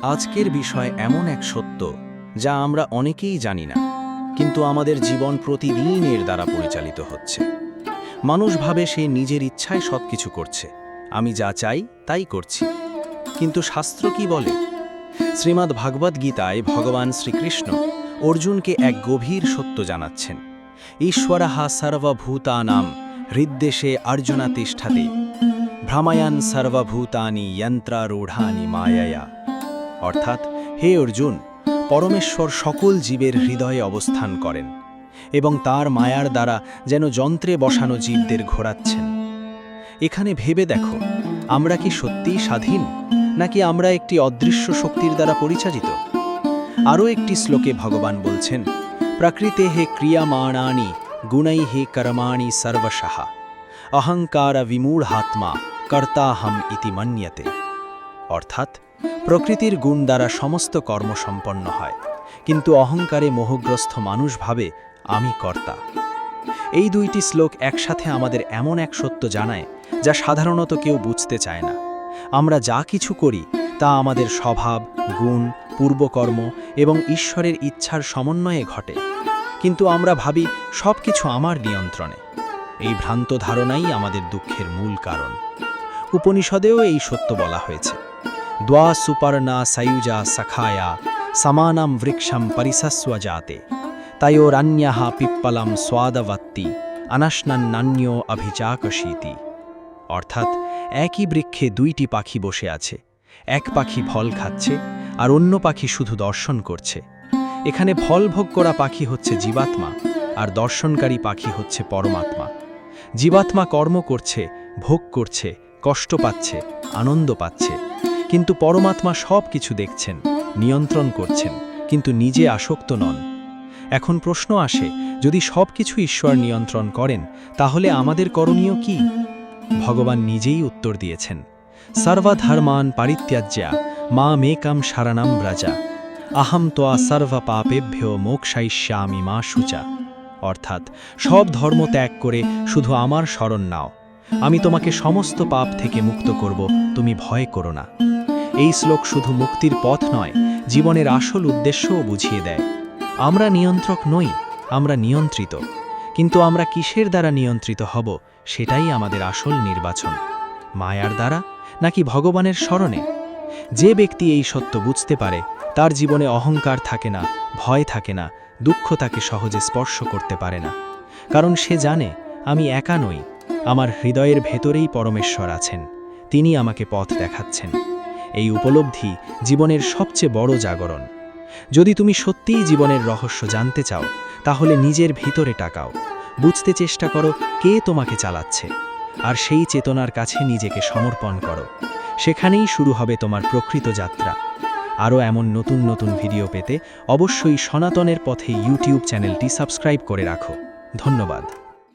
আজকের বিষয় এমন এক সত্য যা আমরা অনেকেই জানি না, কিন্তু আমাদের জীবন প্রতিদিন এর দ্বারা পরিচালিত হচ্ছে। মানুষ ভাবে সে নিজের ইচ্ছায় সবকিছু করছে, আমি যা চাই তাই করছি। কিন্তু শাস্ত্র কি বলে? শ্রীমদ্ ভাগবত গীতায় ভগবান শ্রীকৃষ্ণ অর্জুনকে এক গভীর সত্য জানাচ্ছেন। ঈশ্বরঃ সর্বভূতানাং হৃদ্দেশে অর্জুন তিষ্ঠতি ভ্রময়ান সর্বভূতানি যন্ত্রারূঢ়ানি মায়ায়া। অর্থাৎ, হে অর্জুন, পরমেশ্বর সকল জীবের হৃদয়ে অবস্থান করেন এবং তার মায়ার দ্বারা যেন যন্ত্রে বসানো জীবদের ঘোরাচ্ছেন। এখানে ভেবে দেখো, আমরা কি সত্যিই স্বাধীন, নাকি আমরা একটি অদৃশ্য শক্তির দ্বারা পরিচালিত? আরও একটি শ্লোকে ভগবান বলছেন, প্রকৃতে হে ক্রিয়ামাণানি গুণৈ হে কর্মাণি সর্বশঃ অহংকার বিমূঢ়াত্মা কর্তাহম ইতি মন্যতে। অর্থাৎ, প্রকৃতির গুণ দ্বারা সমস্ত কর্ম সম্পন্ন হয়, কিন্তু অহংকারে মোহগ্রস্ত মানুষ ভাবে আমি কর্তা। এই দুইটি শ্লোক একসাথে আমাদের এমন এক সত্য জানায় যা সাধারণত কেউ বুঝতে চায় না। আমরা যা কিছু করি তা আমাদের স্বভাব, গুণ, পূর্বকর্ম এবং ঈশ্বরের ইচ্ছার সমন্বয়ে ঘটে, কিন্তু আমরা ভাবি সব কিছু আমার নিয়ন্ত্রণে। এই ভ্রান্ত ধারণাই আমাদের দুঃখের মূল কারণ। উপনিষদেও এই সত্য বলা হয়েছে, দ্বা সুপর্ণা সায়ুজা সখায়া সমানাম বৃক্ষম পরিসস্ব জাতে তয়োরন্যঃ পিপ্পলম স্বাদবত্তি অনশ্নন্নান্যো অভিচাকশীতি। অর্থাৎ, একই বৃক্ষে দুইটি পাখি বসে আছে, এক পাখি ফল খাচ্ছে আর অন্য পাখি শুধু দর্শন করছে। এখানে ফল ভোগ করা পাখি হচ্ছে জীবাত্মা, আর দর্শনকারী পাখি হচ্ছে পরমাত্মা। জীবাত্মা কর্ম করছে, ভোগ করছে, কষ্ট পাচ্ছে, আনন্দ পাচ্ছে, কিন্তু পরমাত্মা সব কিছু দেখছেন, নিয়ন্ত্রণ করছেন, কিন্তু নিজে আসক্ত নন। এখন প্রশ্ন আসে, যদি সব কিছু ঈশ্বর নিয়ন্ত্রণ করেন, তাহলে আমাদের করণীয় কি? ভগবান নিজেই উত্তর দিয়েছেন, সর্বধর্মান পরিত্যাজ্য মামেকং শরণং ব্রজ অহম ত্বা সর্বপাপেভ্যো মোক্ষয়িষ্যামি মা শুচা। অর্থাৎ, সব ধর্ম ত্যাগ করে শুধু আমার শরণ নাও, আমি তোমাকে সমস্ত পাপ থেকে মুক্ত করব, তুমি ভয় করো না। এই শ্লোক শুধু মুক্তির পথ নয়, জীবনের আসল উদ্দেশ্যও বুঝিয়ে দেয়। আমরা নিয়ন্ত্রক নই, আমরা নিয়ন্ত্রিত। কিন্তু আমরা কিসের দ্বারা নিয়ন্ত্রিত হব, সেটাই আমাদের আসল নির্বাচন। মায়ার দ্বারা নাকি ভগবানের শরণে? যে ব্যক্তি এই সত্য বুঝতে পারে, তার জীবনে অহংকার থাকে না, ভয় থাকে না, দুঃখ তাকে সহজে স্পর্শ করতে পারে না। কারণ সে জানে, আমি একা নই, আমার হৃদয়ের ভেতরেই পরমেশ্বর আছেন, তিনি আমাকে পথ দেখাচ্ছেন। এই উপলব্ধি জীবনের সবচেয়ে বড় জাগরণ। যদি তুমি সত্যিই জীবনের রহস্য জানতে চাও, তাহলে নিজের ভিতরে তাকাও, বুঝতে চেষ্টা করো কে তোমাকে চালাচ্ছে, আর সেই চেতনার কাছে নিজেকে সমর্পণ করো। সেখানেই শুরু হবে তোমার প্রকৃত যাত্রা। আরও এমন নতুন নতুন ভিডিও পেতে অবশ্যই সনাতনের পথে ইউটিউব চ্যানেলটি সাবস্ক্রাইব করে রাখো। ধন্যবাদ।